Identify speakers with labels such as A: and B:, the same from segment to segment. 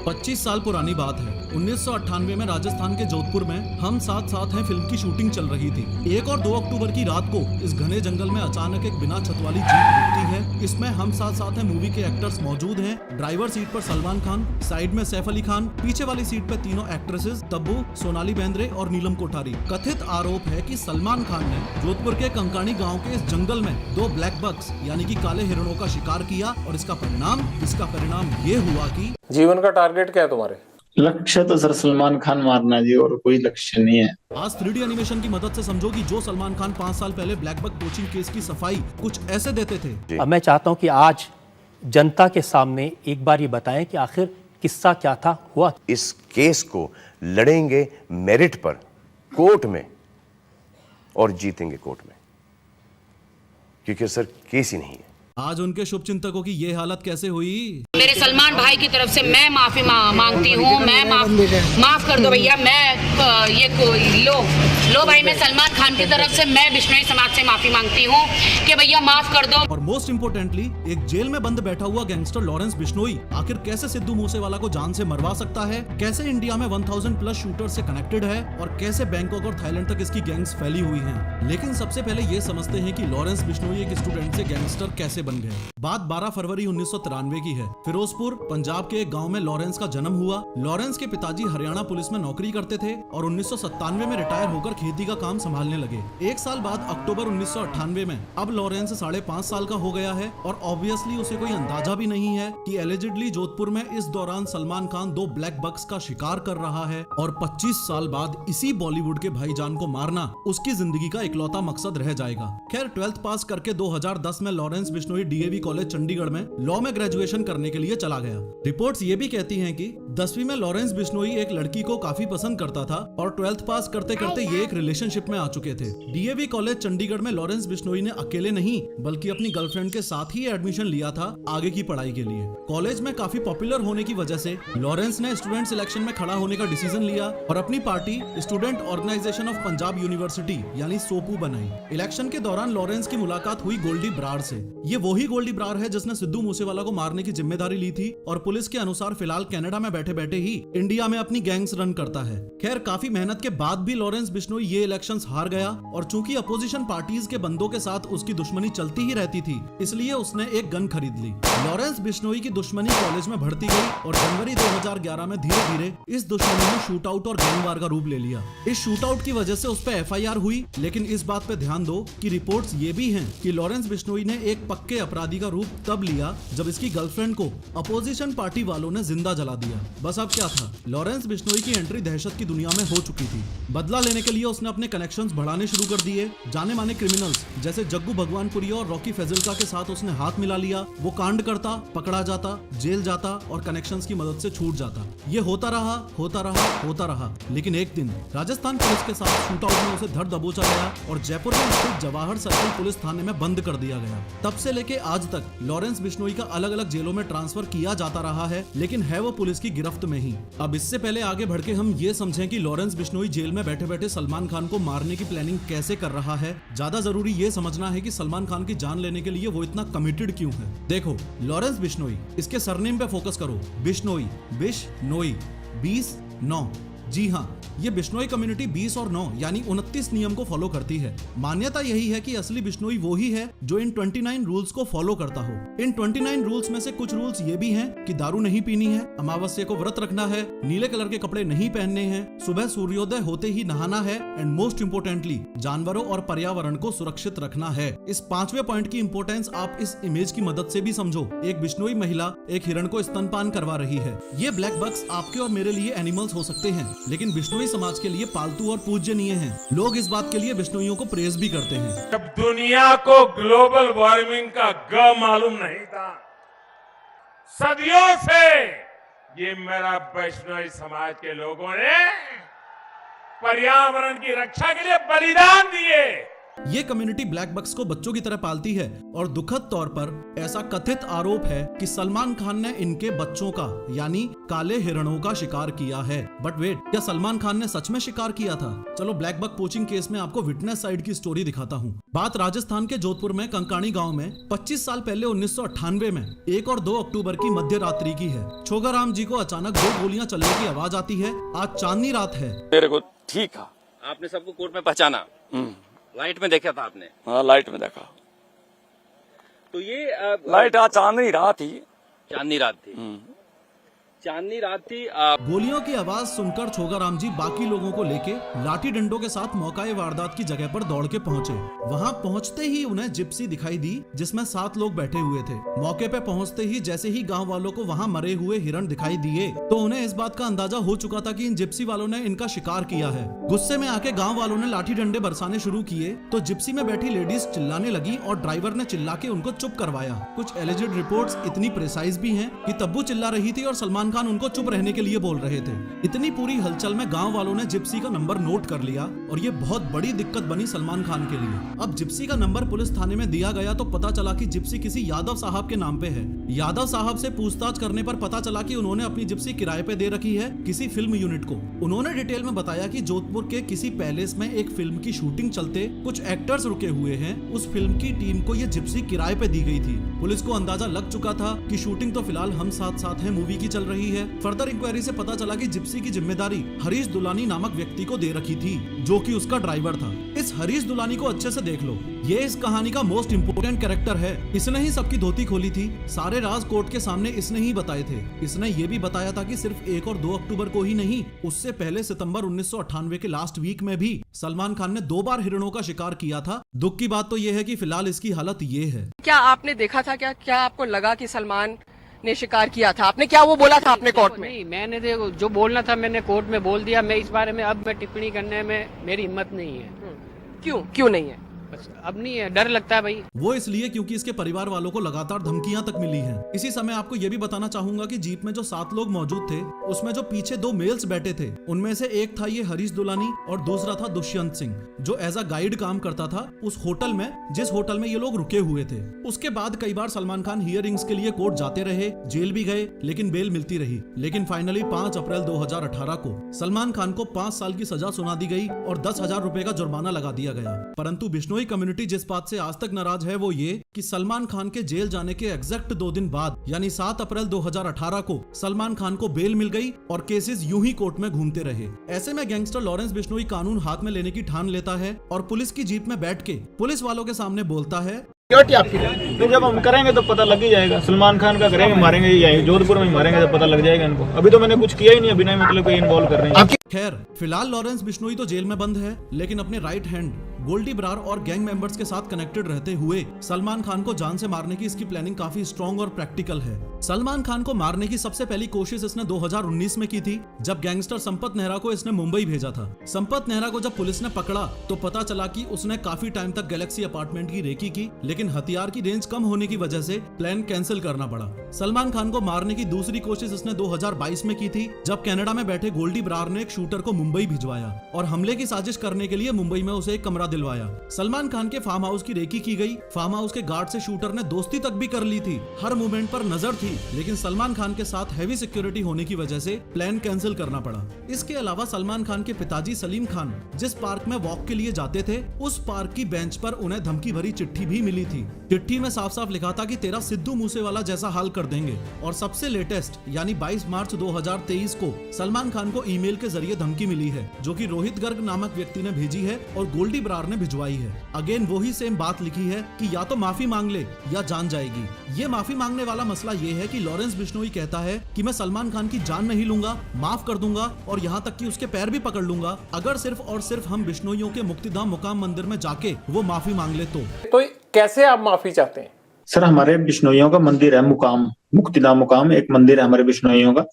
A: 25 साल पुरानी बात है। 1998 में राजस्थान के जोधपुर में हम साथ साथ हैं फिल्म की शूटिंग चल रही थी। 1 और 2 अक्टूबर की रात को इस घने जंगल में अचानक एक बिना छत वाली जीप रुकती है। इसमें हम साथ साथ हैं मूवी के एक्टर्स मौजूद हैं। ड्राइवर सीट पर सलमान खान, साइड में सैफ अली खान, पीछे वाली सीट पे तीनों एक्ट्रेसेस तब्बू, सोनाली बेंद्रे और नीलम कोठारी। कथित आरोप है कि सलमान खान ने जोधपुर के कंकाणी गाँव के इस जंगल में 2 ब्लैक बक्स यानी कि काले हिरणों का शिकार किया और इसका परिणाम ये हुआ कि
B: जीवन का टारगेट क्या है तुम्हारे?
C: लक्ष्य तो सर सलमान खान मारना जी, और कोई लक्ष्य नहीं है।
A: आज 3D एनिमेशन की मदद से समझो कि जो सलमान खान 5 साल पहले ब्लैक बक पोचिंग केस की सफाई कुछ ऐसे देते थे।
D: अब मैं चाहता हूं कि आज जनता के सामने एक बार ये बताएं कि आखिर किस्सा क्या था, हुआ।
E: इस केस को लड़ेंगे मेरिट पर कोर्ट में और जीतेंगे कोर्ट में, क्योंकि सर केस ही नहीं है।
A: आज उनके शुभचिंतकों की ये हालत कैसे हुई?
F: मेरे सलमान भाई की तरफ से मैं माफी मांगती हूँ। मैं माफ कर दो भैया। मैं ये लो भाई, मैं सलमान खान की तरफ से मैं बिश्नोई समाज से माफी मांगती हूँ कि भैया माफ कर दो।
A: और मोस्ट इम्पोर्टेंटली एक जेल में बंद बैठा हुआ गैंगस्टर लॉरेंस बिश्नोई आखिर कैसे सिद्धू मूसेवाला को जान से मरवा सकता है, कैसे इंडिया में 1000 प्लस शूटर से कनेक्टेड है और कैसे बैंकॉक और थाईलैंड तक इसकी गैंग्स फैली हुई हैं। लेकिन सबसे पहले ये समझते हैं कि लॉरेंस बिश्नोई एक स्टूडेंट से गैंगस्टर कैसे बन गए। बात 12 फरवरी 1993 की है। फिरोजपुर पंजाब के एक गांव में लॉरेंस का जन्म हुआ। लॉरेंस के पिताजी हरियाणा पुलिस में नौकरी करते थे और 1997 में रिटायर होकर खेती का काम संभालने लगे। 1 साल बाद अक्टूबर 1998 में अब लॉरेंस 5.5 साल का हो गया है और ऑब्वियसली उसे कोई अंदाजा भी नहीं है कि एलिजिडली जोधपुर में इस दौरान सलमान खान 2 ब्लैक बक्स का शिकार कर रहा है और 25 साल बाद इसी बॉलीवुड के भाईजान को मारना उसकी जिंदगी का इकलौता मकसद रह जाएगा। खैर 12th पास करके 2010 में Lawrence Bishnoi DAV college Chandigarh में लॉ में ग्रेजुएशन करने के लिए चला गया। रिपोर्ट्स ये भी कहती हैं कि 10वीं में लॉरेंस बिश्नोई एक लड़की को काफी पसंद करता था और 12th पास करते करते ये एक रिलेशनशिप में आ चुके थे। डीएवी कॉलेज चंडीगढ़ में लॉरेंस बिश्नोई ने अकेले नहीं बल्कि अपनी गर्लफ्रेंड के साथ ही एडमिशन लिया था आगे की पढ़ाई के लिए। कॉलेज में काफी पॉपुलर होने की वजह से लॉरेंस ने स्टूडेंट सिलेक्शन में खड़ा होने का डिसीजन लिया और अपनी party student organization of Punjab university यानी सोपू बनाई। इलेक्शन के दौरान लॉरेंस की मुलाकात हुई गोल्डी ब्रार से। ये वही गोल्डी ब्रार है जिसने सिद्धू मूसेवाला को मारने की जिम्मेदारी ली थी और पुलिस के अनुसार फिलहाल कनाडा में बैठे बैठे ही इंडिया में अपनी गैंग्स रन करता है। खैर काफी मेहनत के बाद भी लॉरेंस बिश्नोई ये इलेक्शंस हार गया और चूंकि अपोजिशन पार्टीज के बंदों के साथ उसकी दुश्मनी चलती ही रहती थी इसलिए उसने एक गन खरीद ली। लॉरेंस बिश्नोई की दुश्मनी कॉलेज में बढ़ती गई और जनवरी 2011 में धीरे धीरे इस दुश्मनी ने शूट आउट और गैंगवार का रूप ले लिया। इस शूट आउट की वजह से उस पर FIR हुई, लेकिन इस बात पे ध्यान दो कि रिपोर्ट्स ये भी हैं कि लॉरेंस बिश्नोई ने एक पक्के अपराधी का रूप तब लिया जब इसकी गर्लफ्रेंड को अपोजिशन पार्टी वालों ने जिंदा जला दिया। बस अब क्या था, लॉरेंस बिश्नोई की एंट्री दहशत की दुनिया में हो चुकी थी। बदला लेने के लिए उसने अपने कनेक्शंस बढ़ाने शुरू कर दिए। जाने माने क्रिमिनल्स जैसे जग्गू भगवानपुरी और रॉकी फैजिल्का के साथ उसने हाथ मिला लिया। वो कांड करता, पकड़ा जाता, जेल जाता और कनेक्शंस की मदद से छूट जाता। ये होता रहा, लेकिन एक दिन राजस्थान पुलिस के साथ शूट आउट में उसे धर दबोचा गया और जयपुर में स्थित जवाहर सर्किल पुलिस थाने में बंद कर दिया गया। तब से लेके आज तक लॉरेंस बिश्नोई का अलग अलग जेलों में ट्रांसफर किया जाता रहा है, लेकिन है वो पुलिस की गिरफ्त में ही। अब इससे पहले आगे बढ़ के हम ये समझें कि लॉरेंस बिश्नोई जेल में बैठे बैठे सलमान खान को मारने की प्लानिंग कैसे कर रहा है। ज्यादा जरूरी ये समझना है कि सलमान खान की जान लेने के लिए वो इतना कमिटेड क्यों है। देखो लॉरेंस बिश्नोई, इसके सरनेम पे फोकस करो। बिश्नोई, 20 9। जी हाँ, ये बिश्नोई कम्युनिटी 20 और 9 यानी 29 नियम को फॉलो करती है। मान्यता यही है कि असली बिश्नोई वो ही है जो इन 29 रूल्स को फॉलो करता हो। इन 29 रूल्स में से कुछ रूल्स ये भी हैं कि दारू नहीं पीनी है, अमावस्या को व्रत रखना है, नीले कलर के कपड़े नहीं पहनने हैं, सुबह सूर्योदय होते ही नहाना है एंड मोस्ट इम्पोर्टेंटली जानवरों और पर्यावरण को सुरक्षित रखना है। इस 5वें पॉइंट की इंपोर्टेंस आप इस इमेज की मदद से भी समझो। एक बिश्नोई महिला एक हिरण को स्तनपान करवा रही है। ये ब्लैक बक्स आपके और मेरे लिए एनिमल्स हो सकते हैं, लेकिन बिश्नोई समाज के लिए पालतू और पूज्यनीय हैं। लोग इस बात के लिए बिश्नोइयों को प्रेज भी करते हैं।
B: जब दुनिया को ग्लोबल वार्मिंग का ग मालूम नहीं था, सदियों से ये मेरा वैष्णवी समाज के लोगों ने पर्यावरण की रक्षा के लिए बलिदान दिए
A: ये कम्युनिटी ब्लैक बक्स को बच्चों की तरह पालती है और दुखद तौर पर ऐसा कथित आरोप है कि सलमान खान ने इनके बच्चों का यानी काले हिरणों का शिकार किया है। बट वेट, क्या सलमान खान ने सच में शिकार किया था? चलो ब्लैक बक पोचिंग केस में आपको विटनेस साइड की स्टोरी दिखाता हूँ। बात राजस्थान के जोधपुर में कंकाणी गांव में 25 साल पहले 1998 में 1 और 2 अक्टूबर की मध्य रात्रि की है। छोगाराम जी को अचानक 2 गोलियां चलने की आवाज आती है। आज चांदनी रात है।
G: मेरे को ठीक है।
H: आपने सबको कोर्ट में पहचाना? लाइट में देखा था आपने?
G: हाँ, लाइट में देखा।
H: तो ये
G: लाइट आज चांदनी रात थी।
H: चांदनी रात थी। चांदनी रात थी।
A: गोलियों की आवाज सुनकर छोगाराम जी बाकी लोगों को लेके लाठी डंडों के साथ मौकाए वारदात की जगह पर दौड़ के पहुंचे। वहां पहुंचते ही उन्हें जिप्सी दिखाई दी जिसमें 7 लोग बैठे हुए थे। मौके पे पहुंचते ही जैसे ही गांव वालों को वहां मरे हुए हिरण दिखाई दिए तो उन्हें इस बात का अंदाजा हो चुका था कि इन जिप्सी वालों ने इनका शिकार किया है। गुस्से में आके गाँव वालों ने लाठी डंडे बरसाने शुरू किए तो जिप्सी में बैठी लेडीज चिल्लाने लगी और ड्राइवर ने चिल्ला के उनको चुप करवाया। कुछ एलिजेड रिपोर्ट्स इतनी प्रिसाइज भी हैं कि तब्बू चिल्ला रही थी और सलमान खान उनको चुप रहने के लिए बोल रहे थे। इतनी पूरी हलचल में गांव वालों ने जिप्सी का नंबर नोट कर लिया और ये बहुत बड़ी दिक्कत बनी सलमान खान के लिए। अब जिप्सी का नंबर पुलिस थाने में दिया गया तो पता चला कि जिप्सी किसी यादव साहब के नाम पे है। यादव साहब से पूछताछ करने पर पता चला कि उन्होंने अपनी जिप्सी किराए पे दे रखी है किसी फिल्म यूनिट को। उन्होंने डिटेल में बताया कि जोधपुर के किसी पैलेस में एक फिल्म की शूटिंग चलते कुछ एक्टर्स रुके हुए हैं। उस फिल्म की टीम को ये जिप्सी किराए पे दी गई थी। पुलिस को अंदाजा लग चुका था कि शूटिंग तो फिलहाल हम साथ साथ हैं मूवी की चल रही है। फर्दर इंक्वायरी से पता चला कि जिप्सी की जिम्मेदारी हरीश दुलानी नामक व्यक्ति को दे रखी थी जो कि उसका ड्राइवर था। इस हरीश दुलानी को अच्छे से देख लो, ये इस कहानी का मोस्ट इम्पोर्टेंट कैरेक्टर है। इसने ही सबकी धोती खोली थी। सारे राज कोर्ट के सामने इसने ही बताए थे। इसने ये भी बताया था कि सिर्फ 1 और 2 अक्टूबर को ही नहीं, उससे पहले सितंबर 1998 के लास्ट वीक में भी सलमान खान ने 2 बार हिरणों का शिकार किया था। दुख की बात तो ये है कि फिलहाल इसकी हालत ये है।
I: क्या आपने देखा था? क्या आपको लगा कि सलमान ने शिकार किया था? आपने क्या वो बोला था अपने कोर्ट में?
J: नहीं, मैंने जो बोलना था मैंने कोर्ट में बोल दिया। मैं इस बारे में अब मैं टिप्पणी करने में मेरी हिम्मत नहीं है।
I: क्यों नहीं है?
J: बस अब नहीं है, डर लगता है भाई।
A: वो इसलिए क्योंकि इसके परिवार वालों को लगातार धमकियां तक मिली हैं। इसी समय आपको ये भी बताना चाहूंगा कि जीप में जो 7 लोग मौजूद थे उसमें जो पीछे 2 मेल्स बैठे थे उनमें से एक था ये हरीश दुलानी और दूसरा था दुष्यंत सिंह जो एज अ गाइड काम करता था उस होटल में जिस होटल में ये लोग रुके हुए थे। उसके बाद कई बार सलमान खान हियरिंग्स के लिए कोर्ट जाते रहे, जेल भी गए लेकिन बेल मिलती रही। लेकिन फाइनली 5 अप्रैल 2018 को सलमान खान को 5 साल की सजा सुना दी गई और 10,000 रुपए का जुर्माना लगा दिया गया। परंतु बिश्नोई कम्युनिटी जिस बात से आज तक नाराज है वो ये कि सलमान खान के जेल जाने के एग्जैक्ट 2 दिन बाद यानी 7 अप्रैल 2018 को सलमान खान को बेल मिल गई और केसेस यूं ही कोर्ट में घूमते रहे। ऐसे में गैंगस्टर लॉरेंस बिश्नोई कानून हाथ में लेने की ठान लेता है और पुलिस की जीप में बैठ के पुलिस वालों के सामने बोलता है,
C: तो जब हम करेंगे तो पता लग ही जाएगा। सलमान खान का करेंगे, मारेंगे यही जोधपुर में मारेंगे तो पता लग जाएगा इनको। अभी तो मैंने कुछ किया ही नहीं, अभी नहीं मतलब कोई इन्वॉल्व कर रहे हैं।
A: खैर फिलहाल लॉरेंस बिश्नोई तो जेल में बंद है लेकिन अपने राइट हैंड गोल्डी ब्रार और गैंग मेंबर्स के साथ कनेक्टेड रहते हुए सलमान खान को जान से मारने की इसकी प्लानिंग काफी स्ट्रॉन्ग और प्रैक्टिकल है। सलमान खान को मारने की सबसे पहली कोशिश इसने 2019 में की थी जब गैंगस्टर संपत नेहरा को इसने मुंबई भेजा था। संपत नेहरा को जब पुलिस ने पकड़ा तो पता चला कि उसने काफी टाइम तक गैलेक्सी अपार्टमेंट की रेकी की लेकिन हथियार की रेंज कम होने की वजह से प्लान कैंसिल करना पड़ा। सलमान खान को मारने की दूसरी कोशिश इसने 2022 में की थी जब कनाडा में बैठे गोल्डी ब्रार ने एक शूटर को मुंबई भिजवाया और हमले की साजिश करने के लिए मुंबई में उसे एक कमरा दिलवाया। सलमान खान के फार्म हाउस की रेकी की गई। फार्म हाउस के गार्ड से शूटर ने दोस्ती तक भी कर ली थी, हर मूवमेंट पर नजर थी, लेकिन सलमान खान के साथ हैवी सिक्योरिटी होने की वजह से प्लान कैंसिल करना पड़ा। इसके अलावा सलमान खान के पिताजी सलीम खान जिस पार्क में वॉक के लिए जाते थे उस पार्क की बेंच पर उन्हें धमकी भरी चिट्ठी भी मिली थी। चिट्ठी में साफ साफ लिखा था कि तेरा सिद्धू मूसेवाला जैसा हाल कर देंगे। और सबसे लेटेस्ट यानी 22 मार्च 2023 को सलमान खान को ईमेल के जरिए धमकी मिली है जो कि रोहित गर्ग नामक व्यक्ति ने भेजी है और गोल्डी ब्रार ने भिजवाई है। अगेन वही सेम बात लिखी है कि या तो माफी मांग ले या जान जाएगी। ये माफी मांगने वाला मसला ये है कि लॉरेंस बिश्नोई कहता है कि मैं सलमान खान की जान नहीं लूंगा, माफ कर दूंगा और यहाँ तक कि उसके पैर भी पकड़ लूंगा अगर सिर्फ और सिर्फ हम बिश्नोइयों के मुक्तिधाम मुकाम मंदिर में जाके वो माफी मांग ले तो
D: कैसे आप माफी चाहते हैं?
C: सर हमारे बिश्नोइयों का मंदिर है मुकाम, मुक्तिधाम मुकाम एक मंदिर है हमारे बिश्नोइयों का।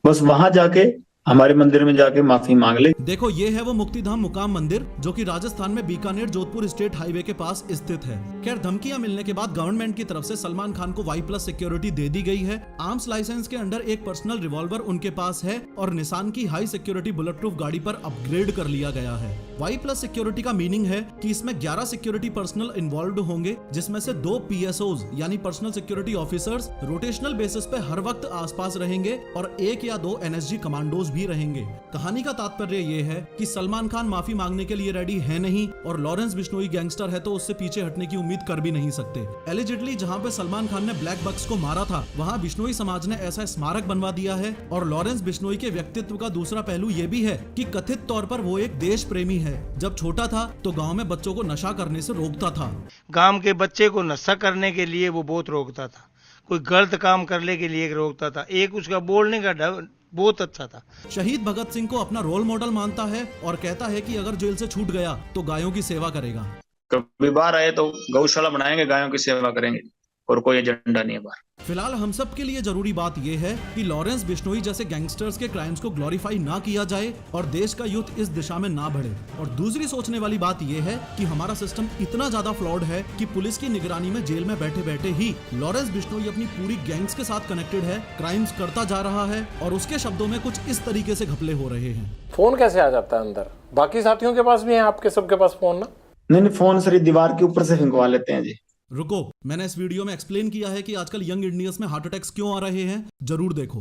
C: बस वहां जाके हमारे मंदिर में जाके माफी मांग ले।
A: देखो ये है वो मुक्तिधाम मुकाम मंदिर जो कि राजस्थान में बीकानेर जोधपुर स्टेट हाईवे के पास स्थित है। खैर धमकियां मिलने के बाद गवर्नमेंट की तरफ से सलमान खान को Y+ सिक्योरिटी दे दी गई है। आर्म्स लाइसेंस के अंडर एक पर्सनल रिवॉल्वर उनके पास है और निसान की हाई सिक्योरिटी बुलेट प्रूफ गाड़ी पर अपग्रेड कर लिया गया है। Y+ सिक्योरिटी का मीनिंग है कि इसमें 11 सिक्योरिटी पर्सनल इन्वॉल्व होंगे, जिसमें से 2 PSOs यानी personal security officers rotational basis पे हर वक्त आसपास रहेंगे और 1 या 2 NSG कमांडोज भी रहेंगे। कहानी का तात्पर्य ये है कि सलमान खान माफी मांगने के लिए रेडी है नहीं और लॉरेंस बिश्नोई गैंगस्टर है तो उससे पीछे हटने की उम्मीद कर भी नहीं सकते। एलिजिडली जहां पे सलमान खान ने ब्लैक बक्स को मारा था वहां बिश्नोई समाज ने ऐसा स्मारक बनवा दिया है। और लॉरेंस बिश्नोई के व्यक्तित्व का दूसरा पहलू ये भी है कि कथित तौर पर वो एक देश प्रेमी है। जब छोटा था तो गाँव में बच्चों को नशा करने से रोकता था।
K: गांव के बच्चे को नशा करने के लिए वो बहुत रोकता था, कोई गलत काम करने के लिए रोकता था। एक उसका बोलने का ढंग बहुत अच्छा था।
A: शहीद भगत सिंह को अपना रोल मॉडल मानता है और कहता है कि अगर जेल से छूट गया तो गायों की सेवा करेगा।
C: कभी बाहर आए तो गौशाला बनाएंगे, गायों की सेवा करेंगे और कोई एजेंडा नहीं है बाहर।
A: फिलहाल हम सब के लिए जरूरी बात यह है कि लॉरेंस बिश्नोई जैसे गैंगस्टर्स के क्राइम्स को ग्लोरीफाई ना किया जाए और देश का यूथ इस दिशा में ना बढ़े। और दूसरी सोचने वाली बात यह है कि हमारा सिस्टम इतना ज्यादा फ्लॉड है कि पुलिस की निगरानी में जेल में बैठे बैठे ही लॉरेंस बिश्नोई अपनी पूरी गैंग्स के साथ कनेक्टेड है, क्राइम्स करता जा रहा है और उसके शब्दों में कुछ इस तरीके से घपले हो रहे हैं।
L: फोन कैसे आ जाता है अंदर? बाकी साथियों के पास भी है, आपके सबके पास फोन ना?
C: नहीं, फोन सर दीवार के ऊपर से फिंकवा लेते हैं जी।
A: रुको, मैंने इस वीडियो में एक्सप्लेन किया है कि आजकल यंग इंडियंस में हार्ट अटैक्स क्यों आ रहे हैं, जरूर देखो।